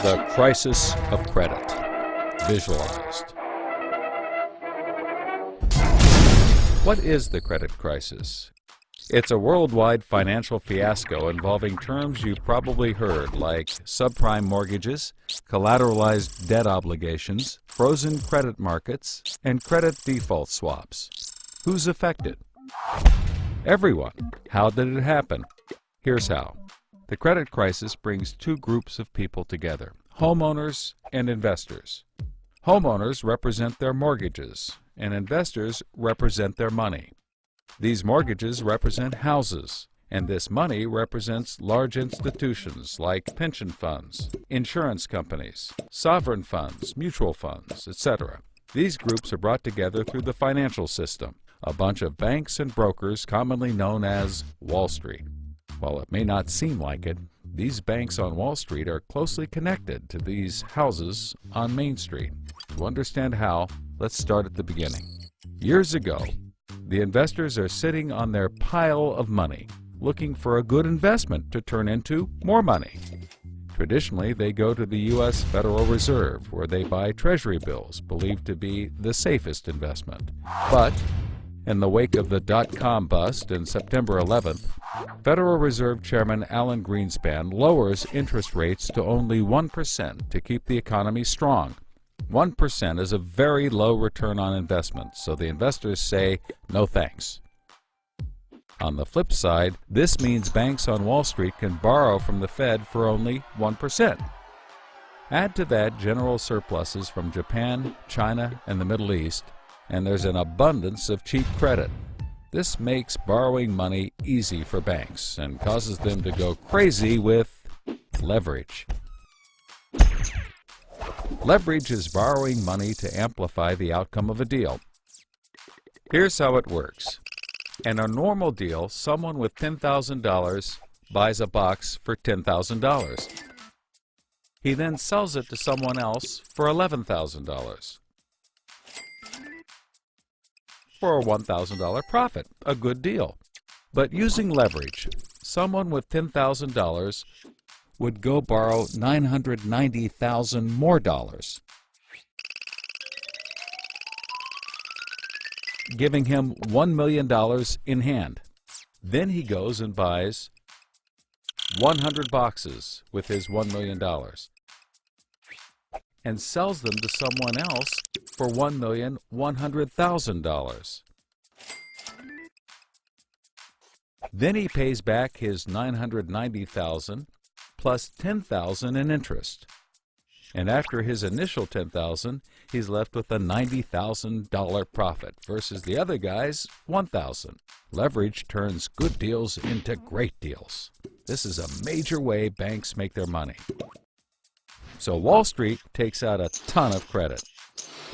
The crisis of credit, visualized. What is the credit crisis? It's a worldwide financial fiasco involving terms you've probably heard like subprime mortgages, collateralized debt obligations, frozen credit markets, and credit default swaps. Who's affected? Everyone. How did it happen? Here's how. The credit crisis brings two groups of people together, homeowners and investors. Homeowners represent their mortgages, and investors represent their money. These mortgages represent houses, and this money represents large institutions like pension funds, insurance companies, sovereign funds, mutual funds, etc. These groups are brought together through the financial system, a bunch of banks and brokers commonly known as Wall Street. While it may not seem like it, these banks on Wall Street are closely connected to these houses on Main Street. To understand how, let's start at the beginning. Years ago, the investors are sitting on their pile of money, looking for a good investment to turn into more money. Traditionally, they go to the U.S. Federal Reserve, where they buy treasury bills, believed to be the safest investment. But in the wake of the dot-com bust in September 11th, Federal Reserve Chairman Alan Greenspan lowers interest rates to only 1% to keep the economy strong. 1% is a very low return on investment, so the investors say, no thanks. On the flip side, this means banks on Wall Street can borrow from the Fed for only 1%. Add to that general surpluses from Japan, China, and the Middle East, and there's an abundance of cheap credit. This makes borrowing money easy for banks and causes them to go crazy with leverage. Leverage is borrowing money to amplify the outcome of a deal. Here's how it works. In a normal deal, someone with $10,000 buys a box for $10,000. He then sells it to someone else for $11,000. For a $1,000 profit, a good deal. But using leverage, someone with $10,000 would go borrow $990,000 more dollars, giving him $1 million in hand. Then he goes and buys 100 boxes with his $1 million and sells them to someone else for $1,100,000. Then he pays back his $990,000 plus $10,000 in interest. And after his initial $10,000, he's left with a $90,000 profit versus the other guy's $1,000. Leverage turns good deals into great deals. This is a major way banks make their money. So Wall Street takes out a ton of credit,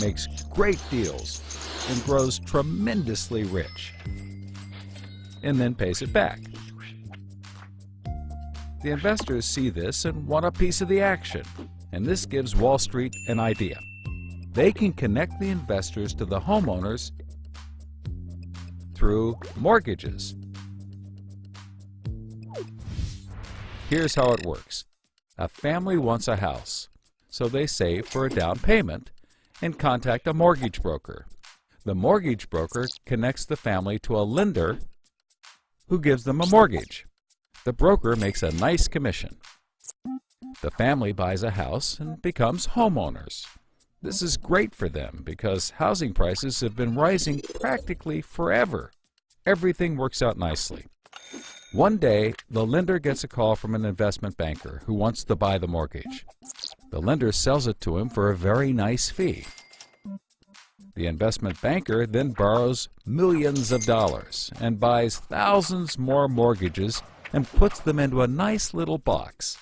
makes great deals, and grows tremendously rich, and then pays it back. The investors see this and want a piece of the action, and this gives Wall Street an idea. They can connect the investors to the homeowners through mortgages. Here's how it works. A family wants a house, so they save for a down payment and contact a mortgage broker. The mortgage broker connects the family to a lender who gives them a mortgage. The broker makes a nice commission. The family buys a house and becomes homeowners. This is great for them because housing prices have been rising practically forever. Everything works out nicely. One day, the lender gets a call from an investment banker who wants to buy the mortgage. The lender sells it to him for a very nice fee. The investment banker then borrows millions of dollars and buys thousands more mortgages and puts them into a nice little box.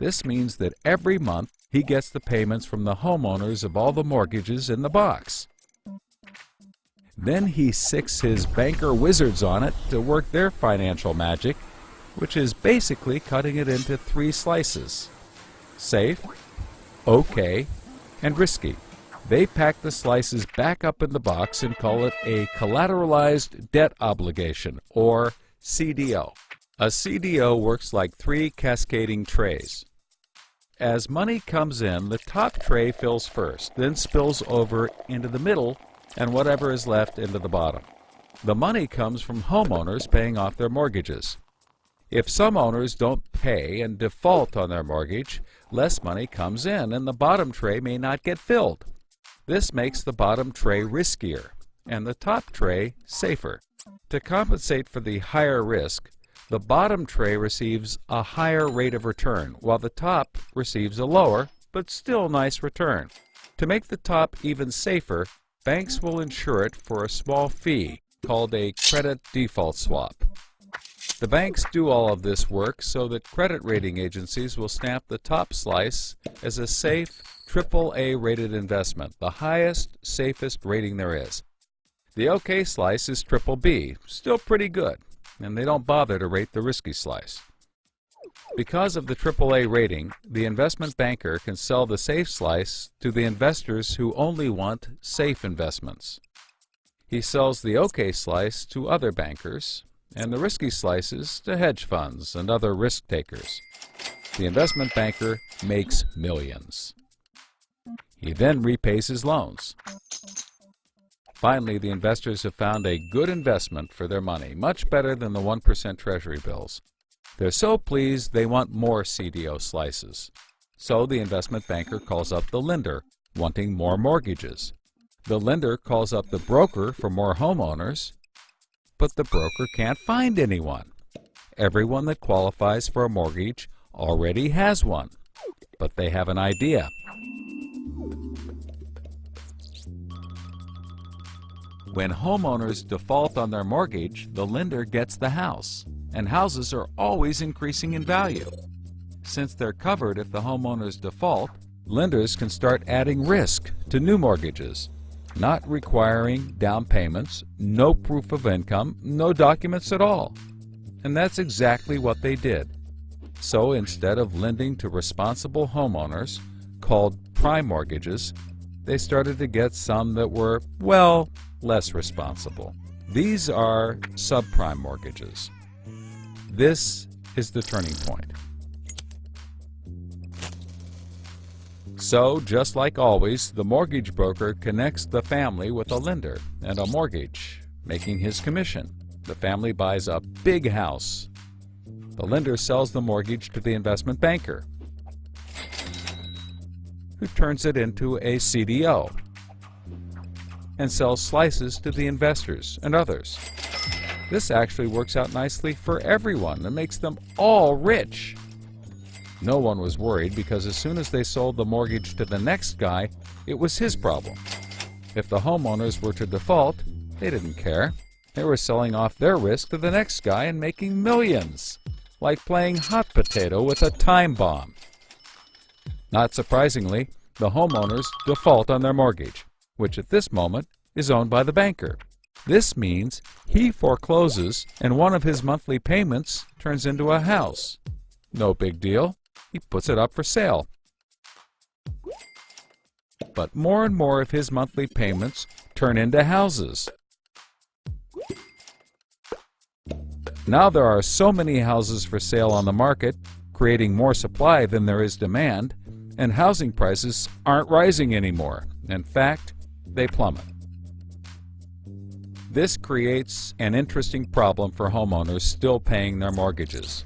This means that every month he gets the payments from the homeowners of all the mortgages in the box. Then he sicks his banker wizards on it to work their financial magic, which is basically cutting it into 3 slices: safe, okay, and risky. They pack the slices back up in the box and call it a collateralized debt obligation, or CDO. A CDO works like 3 cascading trays. As money comes in, the top tray fills first, then spills over into the middle, and whatever is left into the bottom. The money comes from homeowners paying off their mortgages. If some owners don't pay and default on their mortgage, less money comes in and the bottom tray may not get filled. This makes the bottom tray riskier and the top tray safer. To compensate for the higher risk, the bottom tray receives a higher rate of return, while the top receives a lower, but still nice return. To make the top even safer, banks will insure it for a small fee, called a credit default swap. The banks do all of this work so that credit rating agencies will stamp the top slice as a safe, AAA rated investment, the highest, safest rating there is. The OK slice is BBB, still pretty good, and they don't bother to rate the risky slice. Because of the AAA rating, the investment banker can sell the safe slice to the investors who only want safe investments. He sells the OK slice to other bankers, and the risky slices to hedge funds and other risk takers. The investment banker makes millions. He then repays his loans. Finally, the investors have found a good investment for their money, much better than the 1% Treasury bills. They're so pleased they want more CDO slices. So the investment banker calls up the lender, wanting more mortgages. The lender calls up the broker for more homeowners, but the broker can't find anyone. Everyone that qualifies for a mortgage already has one, but they have an idea. When homeowners default on their mortgage, the lender gets the house, and houses are always increasing in value. Since they're covered if the homeowners default, lenders can start adding risk to new mortgages, not requiring down payments, no proof of income, no documents at all. And that's exactly what they did. So instead of lending to responsible homeowners, called prime mortgages, they started to get some that were, well, less responsible. These are subprime mortgages. This is the turning point. So, just like always, the mortgage broker connects the family with a lender and a mortgage, making his commission. The family buys a big house. The lender sells the mortgage to the investment banker, who turns it into a CDO and sells slices to the investors and others. This actually works out nicely for everyone and makes them all rich. No one was worried because as soon as they sold the mortgage to the next guy, it was his problem. If the homeowners were to default, they didn't care. They were selling off their risk to the next guy and making millions, like playing hot potato with a time bomb. Not surprisingly, the homeowners default on their mortgage, which at this moment is owned by the banker. This means he forecloses and one of his monthly payments turns into a house. No big deal. He puts it up for sale. But more and more of his monthly payments turn into houses. Now there are so many houses for sale on the market, creating more supply than there is demand, and housing prices aren't rising anymore. In fact, they plummet. This creates an interesting problem for homeowners still paying their mortgages.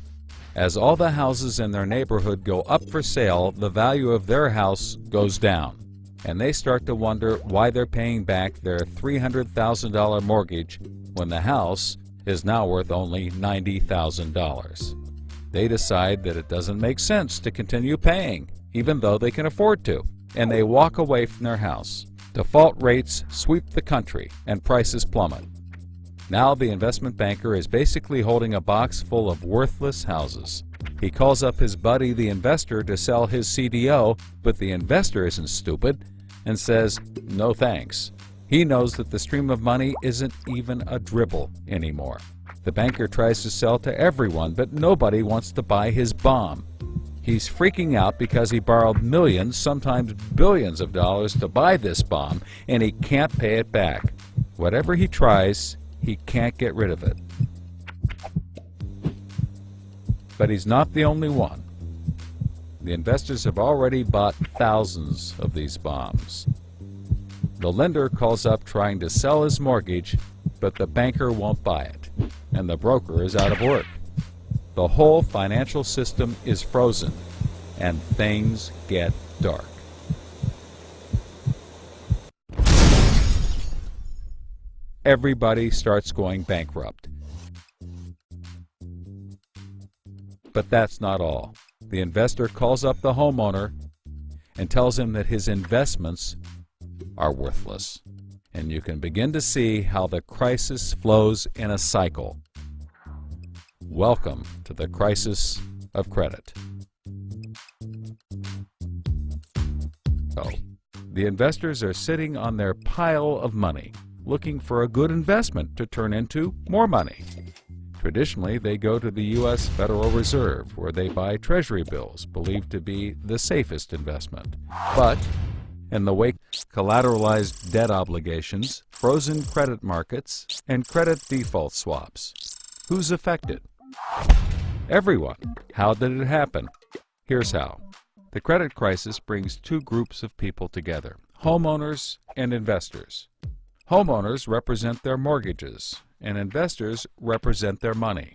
As all the houses in their neighborhood go up for sale, the value of their house goes down, and they start to wonder why they're paying back their $300,000 mortgage when the house is now worth only $90,000. They decide that it doesn't make sense to continue paying, even though they can afford to, and they walk away from their house. Default rates sweep the country, and prices plummet. Now the investment banker is basically holding a box full of worthless houses. He calls up his buddy the investor to sell his CDO, but the investor isn't stupid and says, no thanks. He knows that the stream of money isn't even a dribble anymore. The banker tries to sell to everyone, but nobody wants to buy his bomb. He's freaking out because he borrowed millions, sometimes billions of dollars to buy this bomb, and he can't pay it back. Whatever he tries, he can't get rid of it. But he's not the only one. The investors have already bought thousands of these bombs. The lender calls up trying to sell his mortgage, but the banker won't buy it, and the broker is out of work. The whole financial system is frozen, and things get dark. Everybody starts going bankrupt. But that's not all. The investor calls up the homeowner and tells him that his investments are worthless. And you can begin to see how the crisis flows in a cycle. Welcome to the crisis of credit. So, the investors are sitting on their pile of money, looking for a good investment to turn into more money. Traditionally, they go to the U.S. Federal Reserve, where they buy treasury bills, believed to be the safest investment. But in the wake of collateralized debt obligations, frozen credit markets, and credit default swaps, who's affected? Everyone. How did it happen? Here's how. The credit crisis brings two groups of people together: homeowners and investors. Homeowners represent their mortgages, and investors represent their money.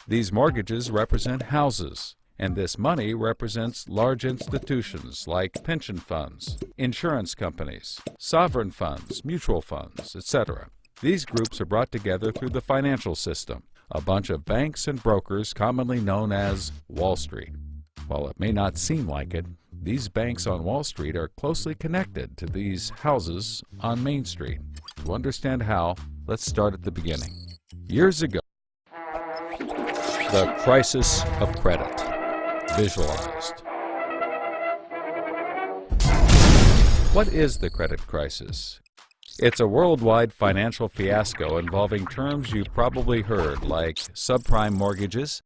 These mortgages represent houses, and this money represents large institutions like pension funds, insurance companies, sovereign funds, mutual funds, etc. These groups are brought together through the financial system, a bunch of banks and brokers commonly known as Wall Street. While it may not seem like it, these banks on Wall Street are closely connected to these houses on Main Street. To understand how, let's start at the beginning. Years ago, the crisis of credit, visualized. What is the credit crisis? It's a worldwide financial fiasco involving terms you've probably heard like subprime mortgages,